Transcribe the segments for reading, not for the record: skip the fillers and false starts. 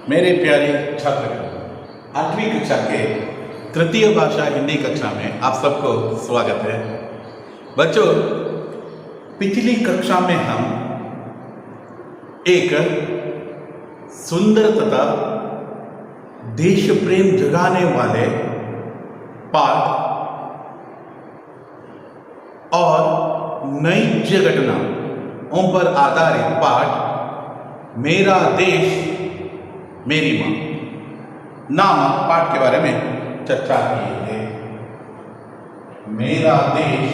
मेरे प्यारे छात्र, 8वीं कक्षा के तृतीय भाषा हिंदी कक्षा में आप सबको स्वागत है। बच्चों, पिछली कक्षा में हम एक सुंदर तथा देश प्रेम जगाने वाले पाठ और नई घटनाओं पर आधारित पाठ मेरा देश मेरी माँ नामक पाठ के बारे में चर्चा किए थे। मेरा देश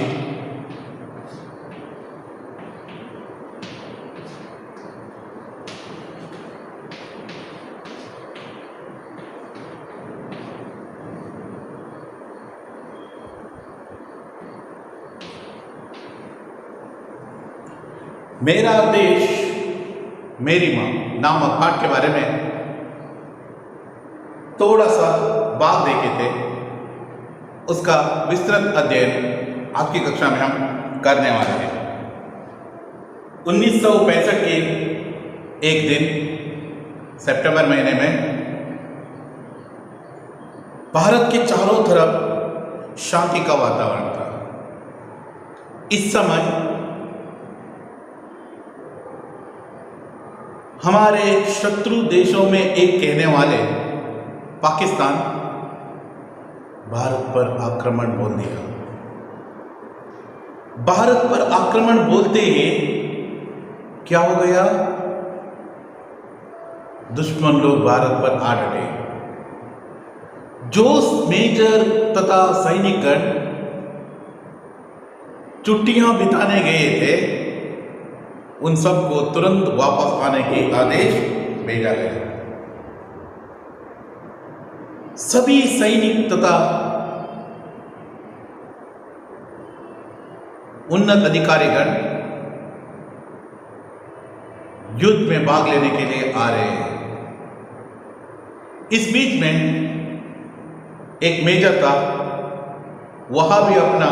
मेरा देश मेरी माँ नामक पाठ के बारे में थोड़ा सा बात देखे थे। उसका विस्तृत अध्ययन आज की कक्षा में हम करने वाले हैं। 1965 के एक दिन सितंबर महीने में भारत के चारों तरफ शांति का वातावरण था। इस समय हमारे शत्रु देशों में एक कहने वाले पाकिस्तान भारत पर आक्रमण बोल दिया। भारत पर आक्रमण बोलते ही क्या हो गया? दुश्मन लोग भारत पर आ डटे। जो मेजर तथा सैनिकगण छुट्टियां बिताने गए थे, उन सबको तुरंत वापस आने के आदेश भेजा गया। सभी सैनिक तथा उन्नत अधिकारीगण युद्ध में भाग लेने के लिए आ रहे हैं। इस बीच में एक मेजर था, वह भी अपना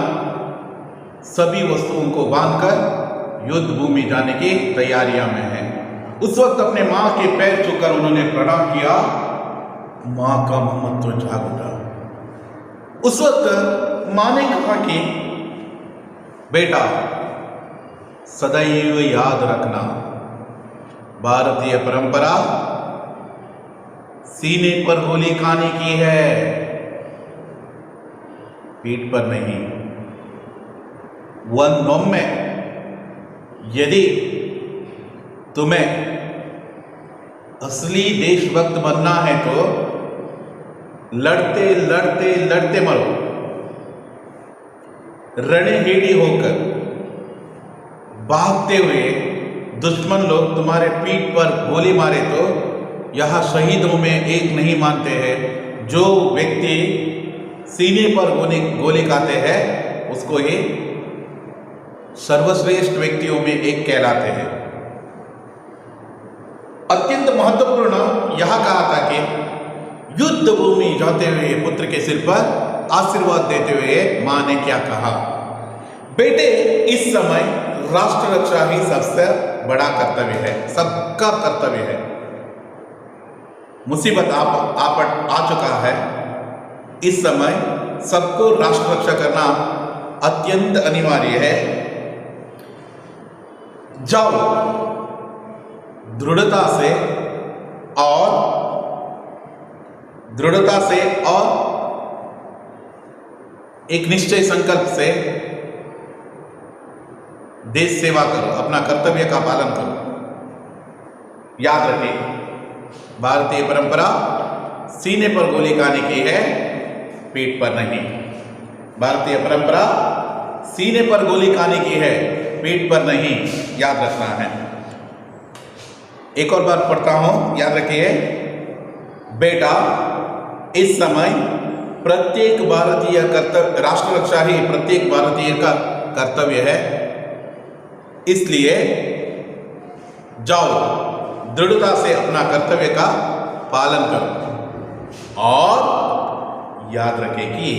सभी वस्तुओं को बांधकर युद्ध भूमि जाने की तैयारियां में है। उस वक्त अपने मां के पैर छूकर उन्होंने प्रणाम किया। मां का महत्व जाग उठा। उस वक्त मां ने कहा कि बेटा, सदैव याद रखना, भारतीय परंपरा सीने पर गोली खाने की है, पीठ पर नहीं। वन में यदि तुम्हें असली देशभक्त बनना है तो लड़ते लड़ते लड़ते मरो। रणहेडी होकर भागते हुए दुश्मन लोग तुम्हारे पीठ पर गोली मारे तो यहां शहीदों में एक नहीं मानते हैं। जो व्यक्ति सीने पर गोली खाते हैं उसको ही सर्वश्रेष्ठ व्यक्तियों में एक कहलाते हैं। अत्यंत महत्वपूर्ण यह कहा था कि युद्ध भूमि जाते हुए पुत्र के सिर पर आशीर्वाद देते हुए मां ने क्या कहा? बेटे, इस समय राष्ट्र रक्षा ही सबसे बड़ा कर्तव्य है, सबका कर्तव्य है। मुसीबत आ चुका है। इस समय सबको राष्ट्र रक्षा करना अत्यंत अनिवार्य है। जाओ, दृढ़ता से और एक निश्चय संकल्प से देश सेवा करो, अपना कर्तव्य का पालन करो। याद रखें, भारतीय परंपरा सीने पर गोली खाने की है, पीठ पर नहीं। भारतीय परंपरा सीने पर गोली खाने की है, पीठ पर नहीं। याद रखना है। एक और बार पढ़ता हूं, याद रखिए। बेटा, इस समय प्रत्येक भारतीय कर्तव्य, राष्ट्र रक्षा ही प्रत्येक भारतीय का कर्तव्य है। इसलिए जाओ, दृढ़ता से अपना कर्तव्य का पालन करो और याद रखें कि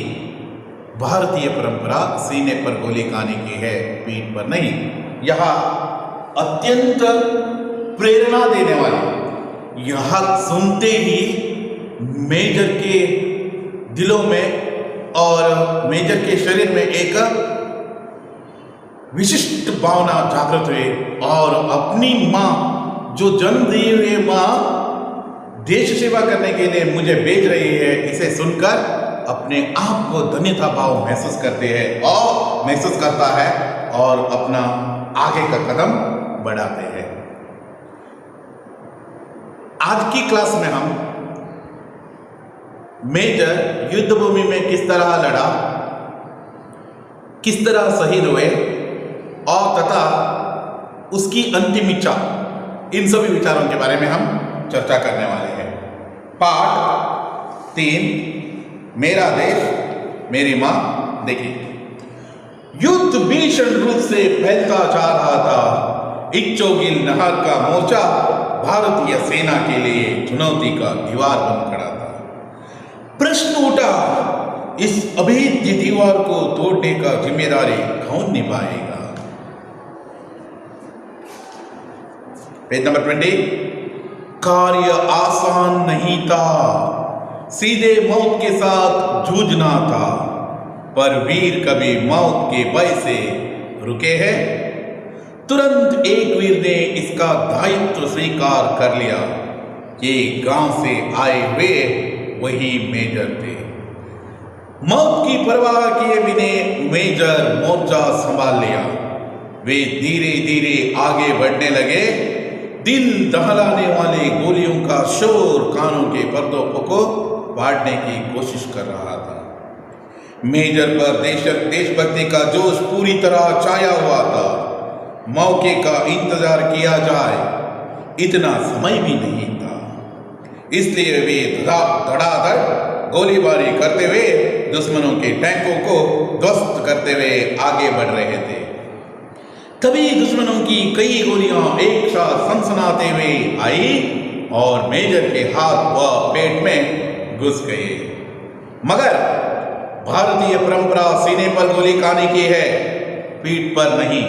भारतीय परंपरा सीने पर गोली खाने की है, पीठ पर नहीं। यह अत्यंत प्रेरणा देने वाली यह सुनते ही मेजर के दिलों में और मेजर के शरीर में एक विशिष्ट भावना जागृत हुई और अपनी माँ, जो जन्म दिए हुए माँ देश सेवा करने के लिए मुझे भेज रही है, इसे सुनकर अपने आप को धन्यता भाव महसूस करते हैं और महसूस करता है और अपना आगे का कदम बढ़ाते हैं। आज की क्लास में हम मेजर युद्ध भूमि में किस तरह लड़ा, किस तरह शहीद हुए और तथा उसकी अंतिम इच्छा, इन सभी विचारों के बारे में हम चर्चा करने वाले हैं। पाठ 3, मेरा देश मेरी मां। देखिए, युद्ध भीषण रूप से फैलता जा रहा था। इच्चोगिल नहर का मोर्चा भारतीय सेना के लिए चुनौती का दीवार बन खड़ा था। प्रश्न उठा, इस अभेद्य दीवार को तोड़ने का जिम्मेदारी कौन निभाएगा? Page number 20। कार्य आसान नहीं था, सीधे मौत के साथ जूझना था, पर वीर कभी मौत के भय से रुके हैं? तुरंत एक वीर ने इसका दायित्व स्वीकार कर लिया। ये गांव से आए हुए वही मेजर थे। मौत की परवाह किए बिना मेजर मोर्चा संभाल लिया। वे धीरे धीरे आगे बढ़ने लगे। दिल दहलाने वाले गोलियों का शोर कानों के पर्दों को फाड़ने की कोशिश कर रहा था। मेजर पर देशभक्ति का जोश पूरी तरह छाया हुआ था। मौके का इंतजार किया जाए, इतना समय भी नहीं था। इसलिए वे धड़ाधड़ गोलीबारी करते हुए दुश्मनों के टैंकों को ध्वस्त करते हुए आगे बढ़ रहे थे। तभी दुश्मनों की कई गोलियां एक साथ सनसनाते हुए आई और मेजर के हाथ व पेट में घुस गए। मगर भारतीय परंपरा सीने पर गोली खाने की है, पीठ पर नहीं।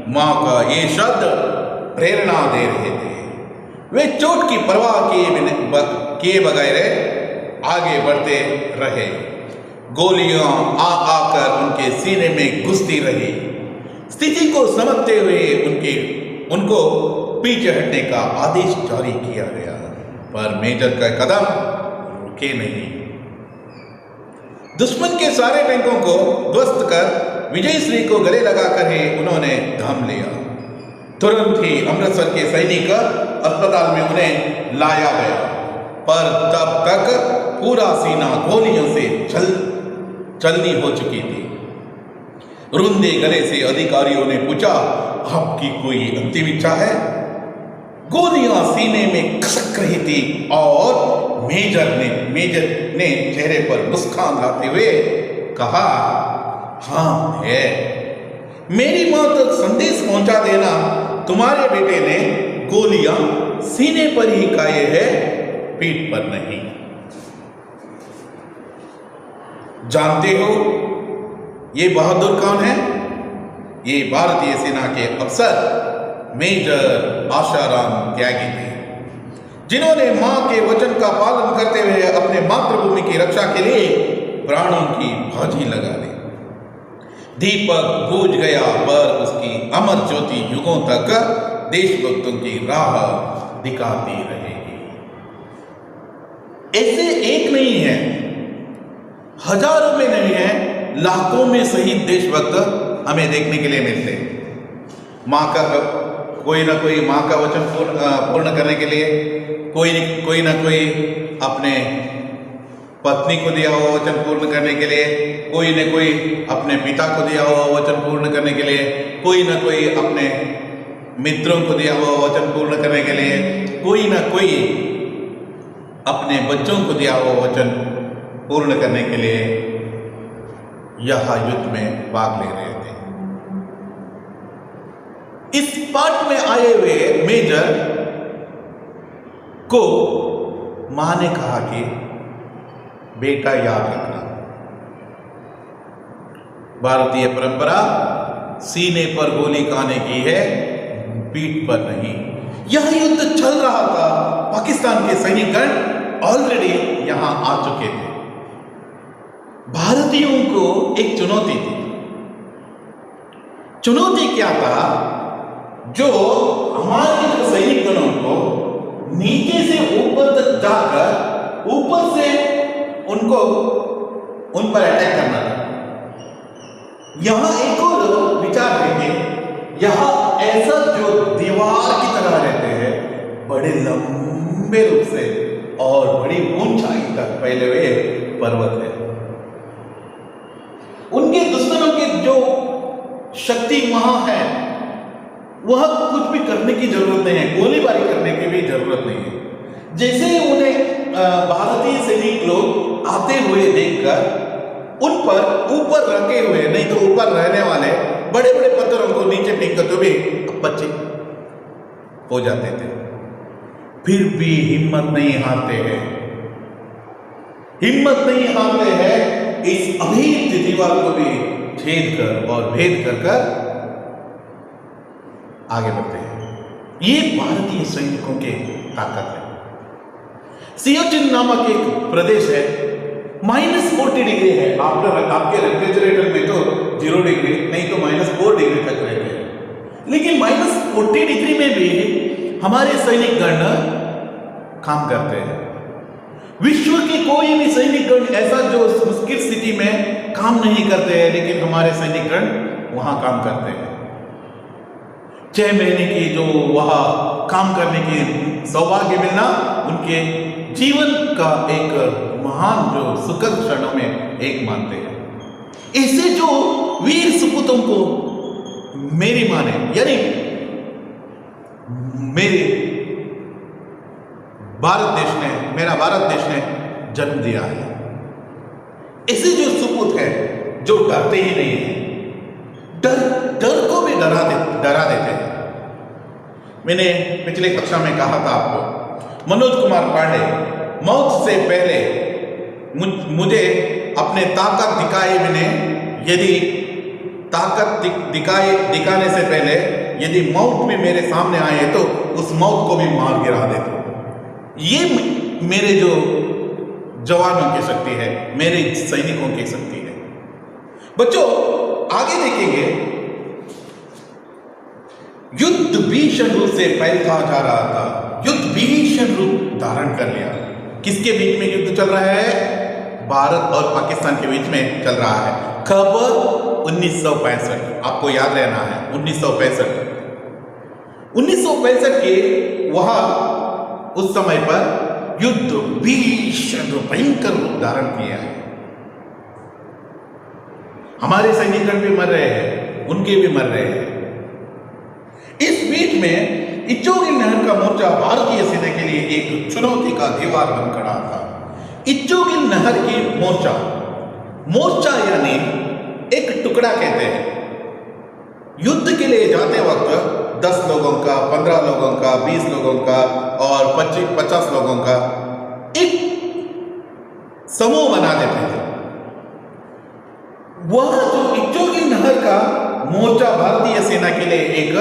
मां का ये शब्द प्रेरणा दे रहे थे। वे चोट की परवाह किए बगैर आगे बढ़ते रहे। गोलियां आकर उनके सीने में घुसती रही। स्थिति को समझते हुए उनको पीछे हटने का आदेश जारी किया गया, पर मेजर का कदम रुके नहीं। दुश्मन के सारे टैंकों को ध्वस्त कर विजयश्री को गले लगाकर ही उन्होंने थाम लिया। तुरंत ही अमृतसर के सैनिक अस्पताल में उन्हें लाया गया, पर तब तक पूरा सीना गोलियों से चलनी हो चुकी थी। रुंधे गले से अधिकारियों ने पूछा, आपकी कोई अंतिम इच्छा है? गोलियां सीने में खसक रही थी और मेजर ने चेहरे पर मुस्कान लाते हुए कहा, हाँ है। मेरी मां तक संदेश पहुंचा देना, तुम्हारे बेटे ने गोलियां सीने पर ही खाए है, पीठ पर नहीं। जानते हो ये बहादुर कौन है? ये भारतीय सेना के अफसर मेजर आशाराम त्यागी थे, जिन्होंने मां के वचन का पालन करते हुए अपने मातृभूमि की रक्षा के लिए प्राणों की बाजी लगा दी। दीपक बुझ गया, पर उसकी अमर ज्योति युगों तक देशभक्तों की राह दिखाती रहेगी। ऐसे एक नहीं है, हजारों में नहीं है, लाखों में शहीद देशभक्त हमें देखने के लिए मिलते। मां का कोई ना कोई मां का वचन पूर्ण करने के लिए, कोई ना कोई अपने पत्नी को दिया हुआ वचन पूर्ण करने के लिए, कोई न कोई अपने पिता को दिया हुआ वचन पूर्ण करने के लिए, कोई न कोई अपने मित्रों को दिया हुआ वचन पूर्ण करने के लिए, कोई न कोई अपने बच्चों को दिया हुआ वचन पूर्ण करने के लिए यह युद्ध में भाग ले रहे थे। इस पाठ में आए हुए मेजर को मां ने कहा कि बेटा याद रखना, भारतीय परंपरा सीने पर गोली खाने की है, पीठ पर नहीं। यह युद्ध चल रहा था, पाकिस्तान के सैनिकगण ऑलरेडी यहां आ चुके थे। भारतीयों को एक चुनौती थी। चुनौती क्या था? जो हमारे जो सैनिकगणों को नीचे से ऊपर तक जाकर ऊपर से उनको उन पर अटैक करना था। यहां एक और विचार है कि यहां ऐसा जो दीवार की तरह रहते हैं, बड़े लंबे रूप से और बड़ी ऊंचाई तक फैले हुए पर्वत है। उनके दुश्मनों की जो शक्ति वहां है, वह कुछ भी करने की जरूरत नहीं है, गोलीबारी करने की भी जरूरत नहीं है। जैसे ही उन्हें भारतीय सैनिक लोग आते हुए देखकर उन पर ऊपर रखे हुए, नहीं तो ऊपर रहने वाले बड़े बड़े पत्थरों को नीचे फेंकते तो भी बच्चे हो जाते थे। फिर भी हिम्मत नहीं हारते हैं, हिम्मत नहीं हारते हैं। इस अभेद्य दीवार को भी छेद कर और भेद कर आगे बढ़ते हैं। ये भारतीय सैनिकों के ताकत है। सियाचिन नामक एक प्रदेश है, -40 डिग्री है। आपके रेफ्रिजरेटर में तो 0 डिग्री नहीं तो -4 डिग्री तक रहते हैं, लेकिन -40 डिग्री में भी हमारे सैनिकगण काम करते हैं। विश्व के कोई भी सैनिकगण ऐसा जो मुश्किल स्थिति में काम नहीं करते हैं, लेकिन हमारे सैनिकगण वहां काम करते हैं। 6 महीने की जो वहां काम करने की सौभाग्य मिलना उनके जीवन का एक महान जो सुखद क्षणों में एक मानते हैं। ऐसे जो वीर सपूतों को मेरी मां ने, यानी मेरे मेरा भारत देश ने जन्म दिया है। ऐसे जो सपूत है जो डरते ही नहीं है, डर को भी डरा देते हैं। मैंने पिछले कक्षा में कहा था आपको, मनोज कुमार पांडे मौत से पहले मुझे अपने ताकत दिखाए मैंने, यदि ताकत दिखाने से पहले यदि मौत में मेरे सामने आए तो उस मौत को भी मार गिरा देते। ये मेरे जो जवानों की शक्ति है, मेरे सैनिकों की शक्ति है। बच्चों आगे देखेंगे, युद्ध भीषण रूप से फैलता जा रहा था, युद्ध भीषण रूप धारण कर लिया। किसके बीच में युद्ध चल रहा है? भारत और पाकिस्तान के बीच में चल रहा है। खबर 1965, आपको याद रहना है 1965 के वहां उस समय पर युद्ध भीषण भयंकर रूप धारण किया है। हमारे सैनिकगण भी मर रहे हैं, उनके भी मर रहे हैं। इस बीच में इच्चोगिल नहर का मोर्चा भारतीय सेना के लिए एक चुनौती का दीवार बन खड़ा था। इच्चोगिल नहर की मोर्चा यानी एक टुकड़ा कहते हैं। युद्ध के लिए जाते वक्त 10 लोगों का, 15 लोगों का, 20 लोगों का और 25-50 लोगों का एक समूह बना देते थे। वह जो इच्चोगिल नहर का मोर्चा भारतीय सेना के लिए एक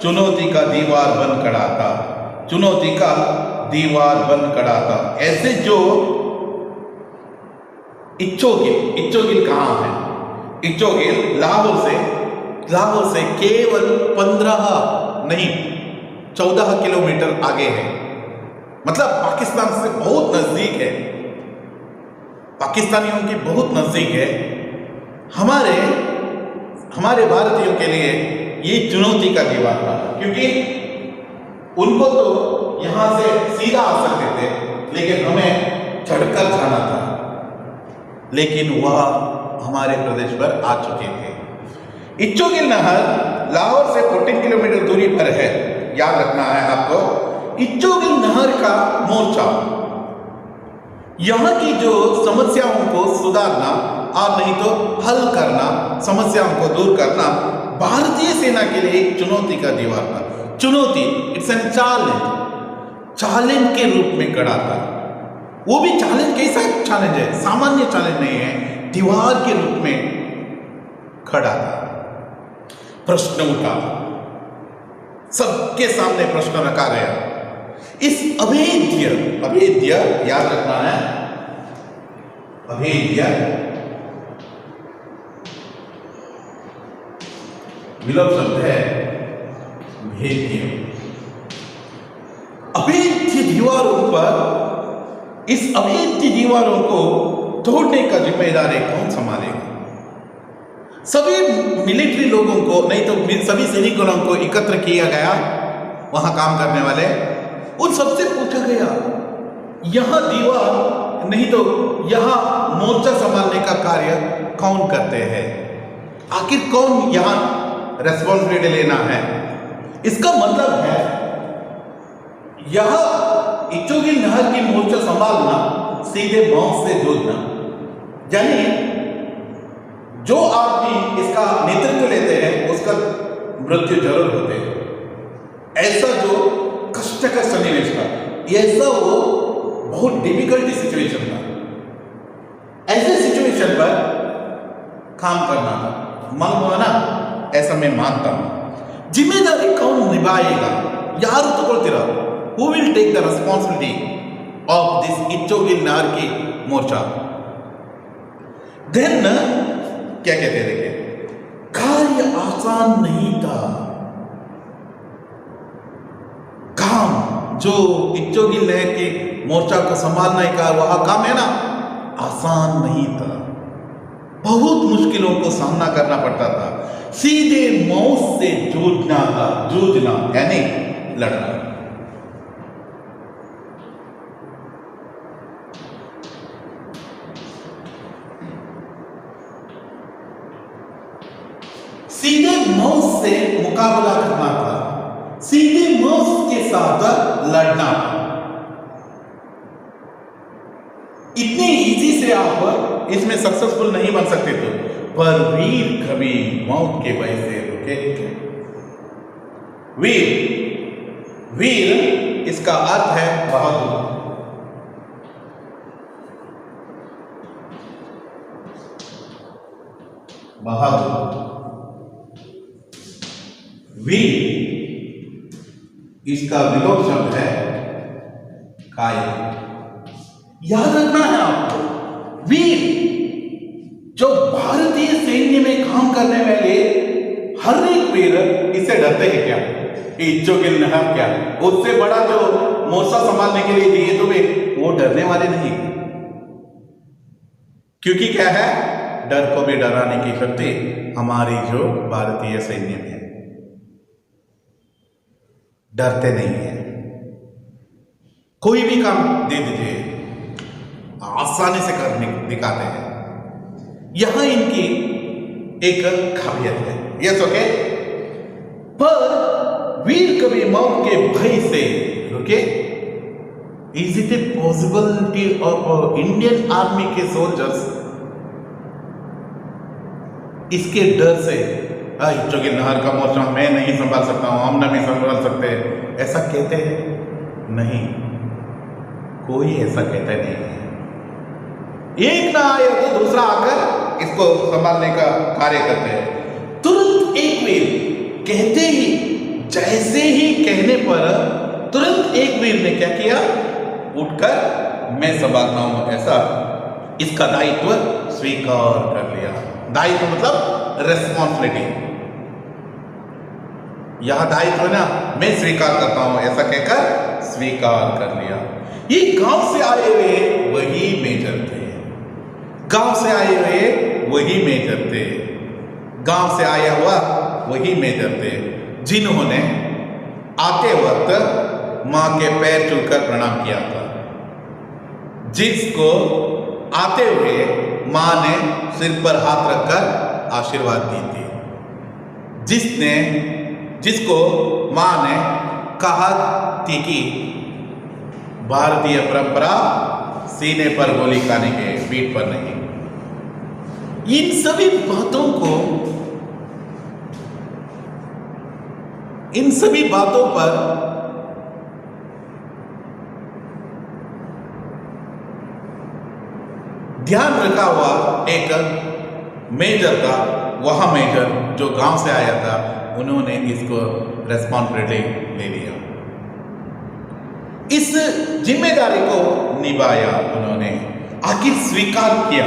चुनौती का दीवार बन खड़ा था, चुनौती का दीवार बन खड़ा था। ऐसे जो इच्चोगिल कहां है? इच्चोगिल लाहौर से केवल 15 नहीं 14 किलोमीटर आगे है। मतलब पाकिस्तान से बहुत नजदीक है, पाकिस्तानियों की बहुत नजदीक है। हमारे भारतीयों के लिए ये चुनौती का दीवार था, क्योंकि उनको तो यहां से सीधा आ सकते थे, लेकिन हमें चढ़कर जाना था। लेकिन वह हमारे प्रदेश पर आ चुके थे। इच्चोगिल नहर लाहौर से 14 किलोमीटर दूरी पर है, याद रखना है आपको। इच्चोगिल नहर का मोर्चा यहाँ की जो समस्याओं को सुधारना और नहीं तो हल करना, समस्याओं को दूर करना भारतीय सेना के लिए एक चुनौती का दीवार था। चुनौती, इट्स एन चैलेंज के रूप में खड़ा था। वो भी चैलेंज कैसा चैलेंज है? सामान्य चैलेंज नहीं है, दीवार के रूप में खड़ा था। प्रश्न उठा, सबके सामने प्रश्न रखा गया। इस अभेद्य, अभेद्य याद रखना है, अभेद्य विलोप शब्द है भेद्य। अभेद्य दीवारों पर, इस अभेद्य दीवारों को तोड़ने का जिम्मेदारी कौन संभालेगा? सभी मिलिट्री लोगों को, नहीं तो सभी सैनिकों को एकत्र किया गया, वहां काम करने वाले, उन सबसे पूछा गया यहां दीवार नहीं तो यहां मोर्चा संभालने का कार्य कौन करते हैं? आखिर कौन यहां रेस्पॉन्सिबिलिटी लेना है? इसका मतलब है यह इच्चोगिल नहर की मोर्चा संभालना सीधे मौत से जूझना, यानी जो आदमी इसका नेतृत्व लेते हैं उसका मृत्यु जरूर होते हैं। ऐसा जो कष्टकर सन्निवेश था, ऐसा वो बहुत डिफिकल्टी सिचुएशन था, ऐसे सिचुएशन पर काम करना था, मालूम हुआ ना? ऐसा मैं मानता हूं। जिम्मेदारी कौन निभाएगा? यार तो बोलते रहो, who will take the responsibility of this Ichhogil नहर की मोर्चा? देन क्या कहते हैं, देखिए, कार्य आसान नहीं था। काम जो इच्चोगिल नहर की मोर्चा को संभालने का वह काम है ना, आसान नहीं था। बहुत मुश्किलों को सामना करना पड़ता था, सीधे मौत से जूझना था, जूझना यानी लड़ना। सीधे मौत से मुकाबला करना था, सीधे मौत के साथ लड़ना था। इतने इजी से आप इसमें सक्सेसफुल नहीं बन सकते थे, पर वीर कभी मौत के भय से रुके थे। वीर, वीर इसका अर्थ है बहादुर। बहादुर, वीर इसका विलोप शब्द है कायर। याद रखना है आपको, वीर जो भारतीय सैन्य में काम करने वाले हर एक वीर इससे डरते हैं क्या? इच्चोगिल नहर क्या, उससे बड़ा जो मोर्चा संभालने के लिए दिए तो वो डरने वाले नहीं, क्योंकि क्या है, डर को भी डराने की शक्ति हमारी जो भारतीय सैन्य में है। डरते नहीं है, कोई भी काम दे दीजिए आसानी से करने दिखाते हैं। यहां इनकी एक खासियत है, यस ओके। पर वीर कभी मौत के भय से रुके? Is it a possibility of Indian army के सोल्जर्स इसके डर से इच्चोगिल नहर का मोर्चा मैं नहीं संभाल सकता हूं, हम नहीं संभाल सकते, ऐसा कहते हैं? नहीं, कोई ऐसा कहता नहीं है। एक ना आए तो दूसरा आकर इसको संभालने का कार्य करते हैं। तुरंत एक वीर कहते ही, जैसे ही कहने पर तुरंत एक वीर ने क्या किया, उठकर मैं संभालता हूं, ऐसा इसका दायित्व स्वीकार कर लिया। दायित्व मतलब रेस्पॉन्सिबिलिटी। यह दायित्व ना मैं स्वीकार करता हूं, ऐसा कहकर स्वीकार कर लिया। ये गांव से आए हुए वही मेजर थे, गांव से आए हुए वही मेजर थे, गांव से आया हुआ वही मेजर थे, जिन्होंने आते वक्त मां के पैर छूकर प्रणाम किया था, जिसको आते हुए मां ने सिर पर हाथ रखकर आशीर्वाद दी थी, जिसको मां ने कहा थी कि भारतीय परंपरा सीने पर गोली खाने के, पीठ पर नहीं। इन सभी बातों पर ध्यान रखा हुआ एक मेजर था, वह मेजर जो गांव से आया था, उन्होंने इसको रेस्पॉन्सिबिलिटी ले लिया, इस जिम्मेदारी को निभाया उन्होंने, आखिर स्वीकार किया।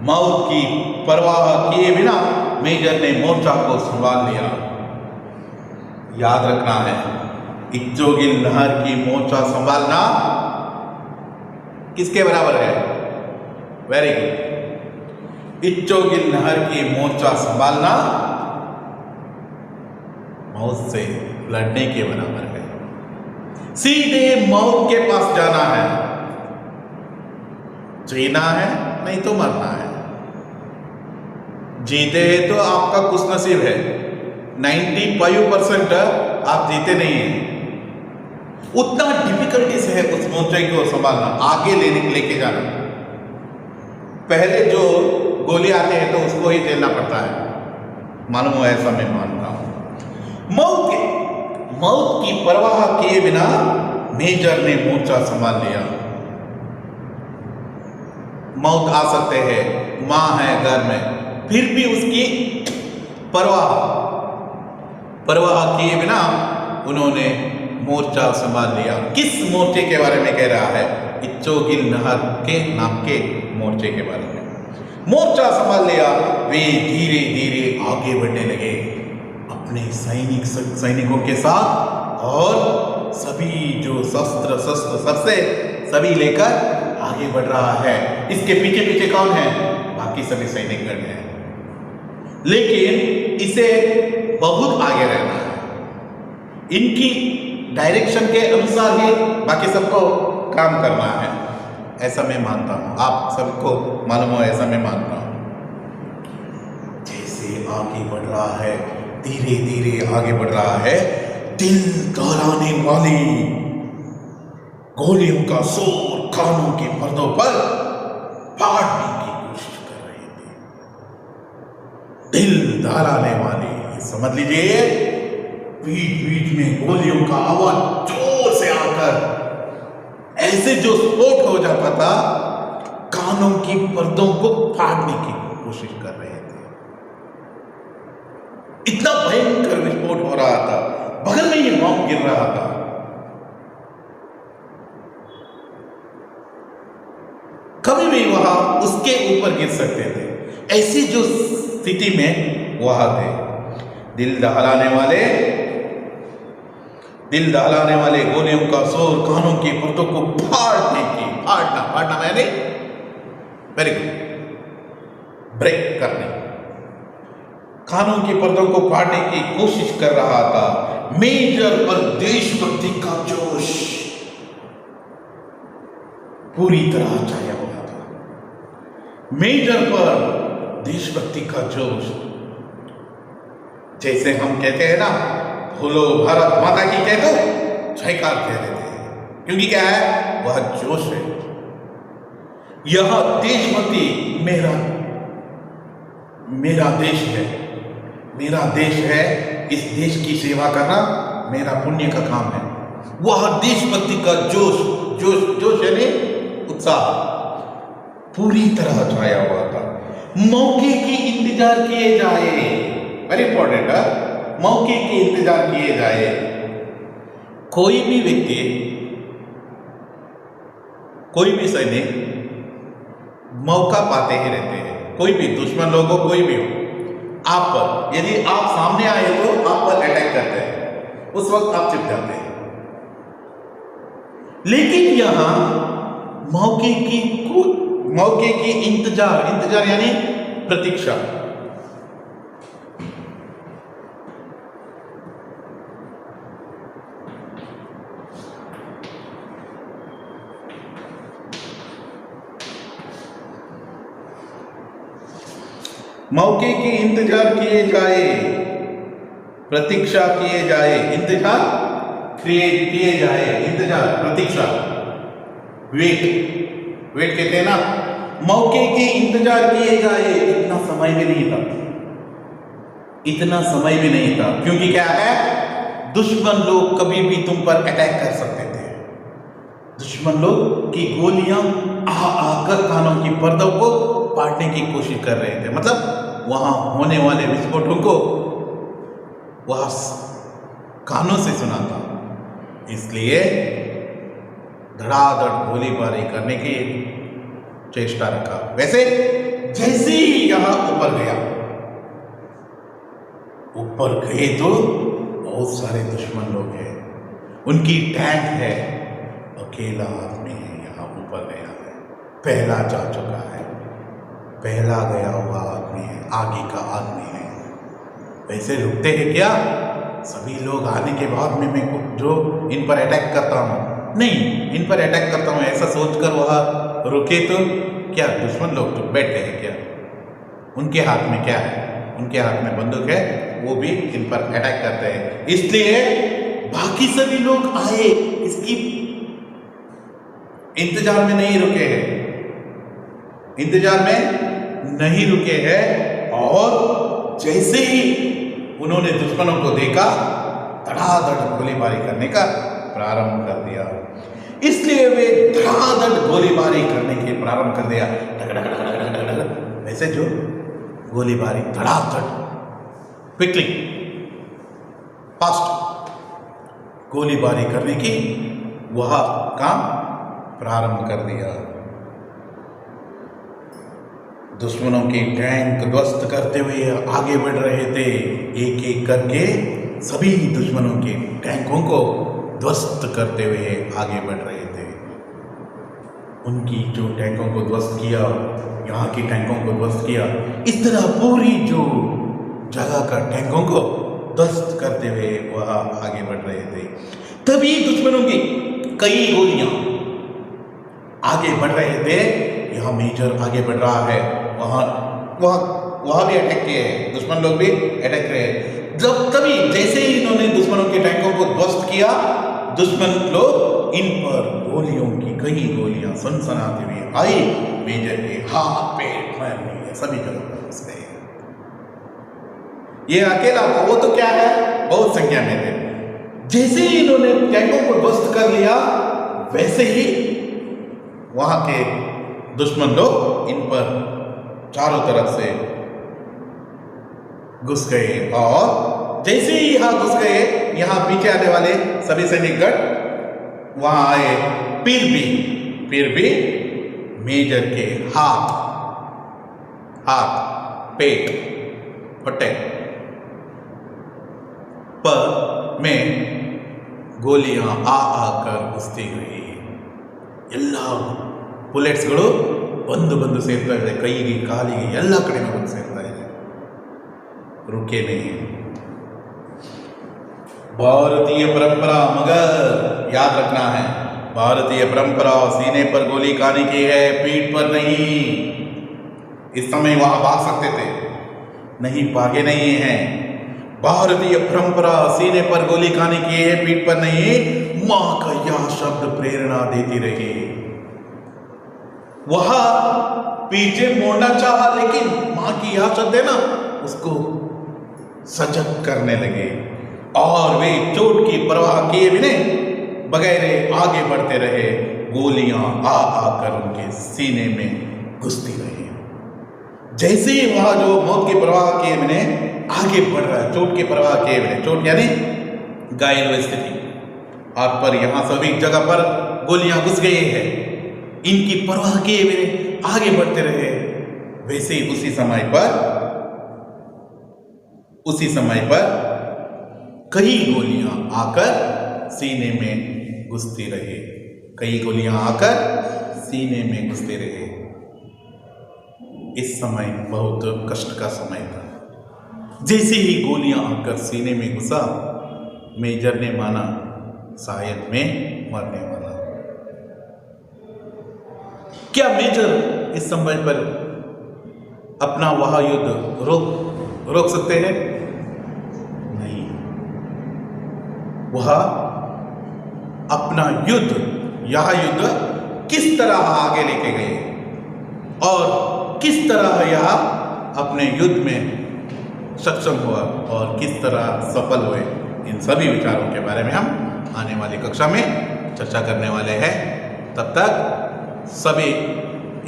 मौत की परवाह किए बिना मेजर ने मोर्चा को संभाल लिया। याद रखना है, इच्चोगिल नहर की मोर्चा संभालना किसके बराबर है? वेरी गुड, इच्चोगिल नहर की मोर्चा संभालना मौत से लड़ने के बराबर है। सीधे मौत के पास जाना है, जीना है नहीं तो मरना है। जीते हैं तो आपका कुछ नसीब है, 95% आप जीते नहीं हैं। उतना डिफिकल्टी से है उस मोर्चे को संभालना, आगे लेके जाना। पहले जो गोली आते हैं तो उसको ही झेलना पड़ता है, मालूम हो, ऐसा मैं मानता हूं। मौत की परवाह किए बिना मेजर ने मोर्चा संभाल लिया। मौत आ सकते हैं, मां है घर में, फिर भी उसकी परवाह किए बिना उन्होंने मोर्चा संभाल लिया। किस मोर्चे के बारे में कह रहा है? इच्चोगिल नहर के नाम के मोर्चे के बारे में। मोर्चा संभाल लिया, वे धीरे धीरे आगे बढ़ने लगे अपने सैनिकों के साथ, और सभी जो शस्त्र सबसे सभी लेकर आगे बढ़ रहा है। इसके पीछे पीछे कौन है? बाकी सभी सैनिकगण हैं, लेकिन इसे बहुत आगे रहना है। इनकी डायरेक्शन के अनुसार ही बाकी सबको काम करना है, ऐसा मैं मानता हूं। आप सबको मालूम हो, ऐसा मैं मानता हूं। जैसे आगे बढ़ रहा है, धीरे धीरे आगे बढ़ रहा है, दिल दहलाने वाली गोलियों का शोर कानों के पर्दों पर फाड़ने की कोशिश कर रहे थे। दिल दहलाने वाली, समझ लीजिए, बीच बीच में गोलियों का आवाज जोर से आकर ऐसे जो स्फोट हो जाता था, कानों की पर्दों को फाड़ने की कोशिश कर रहे थे। इतना भयंकर विस्फोट हो रहा था, बगल में ये बम गिर रहा था। कभी भी वहां उसके ऊपर गिर सकते थे, ऐसी जो स्थिति में वहां थे। दिल दहलाने वाले गोलियों का शोर कानों की पर्दों को फाड़ना मैंने वेरी गुड, ब्रेक करने, कानों की पर्दों को फाड़ने की कोशिश कर रहा था। मेजर पर देशभक्ति का जोश पूरी तरह छाया हुआ था। मेजर पर देशभक्ति का जोश, जैसे हम कहते हैं ना, बोलो भारत माता की कह दो, जयकार कह देते हैं, क्योंकि क्या है, वह जोश है। यह देशभक्ति मेरा देश है, मेरा देश है, इस देश की सेवा करना मेरा पुण्य का काम है। वह देशभक्ति का जोश यानी उत्साह पूरी तरह छाया हुआ था। मौके की इंतजार किए जाए, वेरी इंपॉर्टेंट है, मौके के इंतजार किए जाए। कोई भी व्यक्ति, कोई भी सैनिक मौका पाते ही रहते हैं, कोई भी दुश्मन लोगों, कोई भी हो, आप पर यदि आप सामने आए तो आप पर अटैक करते हैं, उस वक्त आप छिप जाते हैं। लेकिन यहां मौके की इंतजार यानी प्रतीक्षा। मौके की इंतजार किए जाए, प्रतीक्षा किए जाए, इंतजार किए जाए, इंतजार, प्रतीक्षा, वेट कहते हैं ना, मौके की इंतजार किए जाए। इतना समय भी नहीं था, क्योंकि क्या है, दुश्मन लोग कभी भी तुम पर अटैक कर सकते थे। दुश्मन लोग की गोलियां आकर कानों की पर्दों को फाड़ने की कोशिश कर रहे थे, मतलब वहां होने वाले विस्फोटों को वह कानों से सुना था, इसलिए धड़ाधड़ गोलीबारी करने की चेष्टा रखा। वैसे जैसे ही यहां ऊपर गए तो बहुत सारे दुश्मन लोग हैं, उनकी टैंक है, अकेला आदमी है यहाँ ऊपर गया है, पहला जा चुका है, पहला गया हुआ आदमी है, आगे का आदमी है। वैसे रुकते हैं क्या? सभी लोग आने के बाद में मैं जो इन पर अटैक करता हूँ, नहीं इन पर अटैक करता हूँ ऐसा सोचकर वह रुके तो क्या दुश्मन लोग तो बैठे हैं क्या? उनके हाथ में क्या है? उनके हाथ में बंदूक है, वो भी इन पर अटैक करते हैं। इसलिए बाकी सभी लोग आए, इसकी इंतजार में नहीं रुके हैं, इंतजार में नहीं रुके हैं, और जैसे ही उन्होंने दुश्मनों को देखा धड़ाधड़ गोलीबारी करने का प्रारंभ कर दिया। इसलिए वे धड़ाधड़ गोलीबारी करने के प्रारंभ कर दिया। वैसे जो गोलीबारी धड़ाधड़ क्विकली फास्ट गोलीबारी करने की वह काम प्रारंभ कर दिया। दुश्मनों के टैंक ध्वस्त करते हुए आगे बढ़ रहे थे, एक एक करके सभी दुश्मनों के टैंकों को ध्वस्त करते हुए आगे बढ़ रहे थे। उनकी जो टैंकों को ध्वस्त किया, यहाँ की टैंकों को ध्वस्त किया, इस तरह पूरी जो जगह का टैंकों को ध्वस्त करते हुए वह आगे बढ़ रहे थे। तभी दुश्मनों की कई गोलियां आगे बढ़ रहे थे। यहाँ मेजर आगे बढ़ रहा है, वहाँ भी अटैक किए हैं, दुश्मन लोग भी अटैक रहे हैं। जब तभी जैसे ही इन्होंने दुश्मनों के टैंकों को ध्वस्त किया, दुश्मन लोग इन पर गोलियों की कई गोलियां सनसनाती हुई आई, मेजर के हाथ पेट में सभी जगह पर घुस गए। ये अकेला था, वो तो क्या है बहुत संख्या में थे। जैसे ही इन्होंने टैंकों को ध्वस्त कर लिया, वैसे ही वहां के दुश्मन लोग इन पर चारों तरफ से घुस गए, और जैसे ही यहां घुस गए, यहां पीछे आने वाले सभी सैनिकगण वहां आए। फिर भी मेजर के हाथ, पेट, ಹೊಟ್ಟೆ पर में गोलियां आकर घुसती गई। ಎಲ್ಲ ಬುಲೆಟ್ಸ್ಗಳು ಬಂದು ಸೇರ್ತಾ ಇದೆ, ಕೈಗೆ ಕಾಲಿಗೆ ಎಲ್ಲ ಕಡೆ ಬಂದು ಸೇರ್ತಾ ಇದೆ, रुके नहीं। भारतीय परंपरा, मगर याद रखना है, भारतीय परंपरा सीने पर गोली खाने की है, पीठ पर नहीं। इस समय वहां भाग सकते थे, नहीं भागे नहीं है। भारतीय परंपरा सीने पर गोली खाने की है, पीठ पर नहीं। मां का यह शब्द प्रेरणा देती रही। वह पीछे मोड़ना चाहा, लेकिन मां की यह शब्द है ना, उसको सजग करने लगे, और वे चोट की परवाह किए बिना बगैर आगे बढ़ते रहे। गोलियां आकर उनके सीने में घुसती रही। जैसे ही वहां जो मौत की परवाह किए बिना आगे बढ़ रहा है, चोट की परवाह किए बिना, चोट यानी घायल हुई स्थिति, आप पर यहां सभी जगह पर गोलियां घुस गई है, इनकी परवाह किए बिना आगे बढ़ते रहे। वैसे ही उसी समय पर कई गोलियां आकर सीने में घुसती रही, कई गोलियां आकर सीने में घुसते रहे। इस समय बहुत कष्ट का समय था। जैसे ही गोलियां आकर सीने में घुसा, मेजर ने माना शायद मैं मरने वाला। क्या मेजर इस समय पर अपना वह युद्ध रोक सकते हैं? नहीं। वह अपना यह युद्ध किस तरह आगे लेके गए, और किस तरह यह अपने युद्ध में सक्षम हुआ, और किस तरह सफल हुए, इन सभी विचारों के बारे में हम आने वाली कक्षा में चर्चा करने वाले हैं। तब तक सभी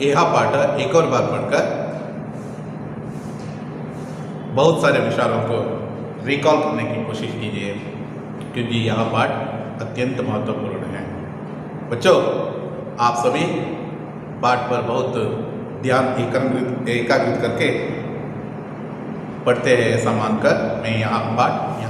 यह पाठ एक और बार पढ़कर बहुत सारे विचारों को रिकॉल करने की कोशिश कीजिए, क्योंकि यह पाठ अत्यंत महत्वपूर्ण है। बच्चों, आप सभी पाठ पर बहुत ध्यान एकाग्रित करके पढ़ते हैं, ऐसा मानकर मैं यहाँ पाठ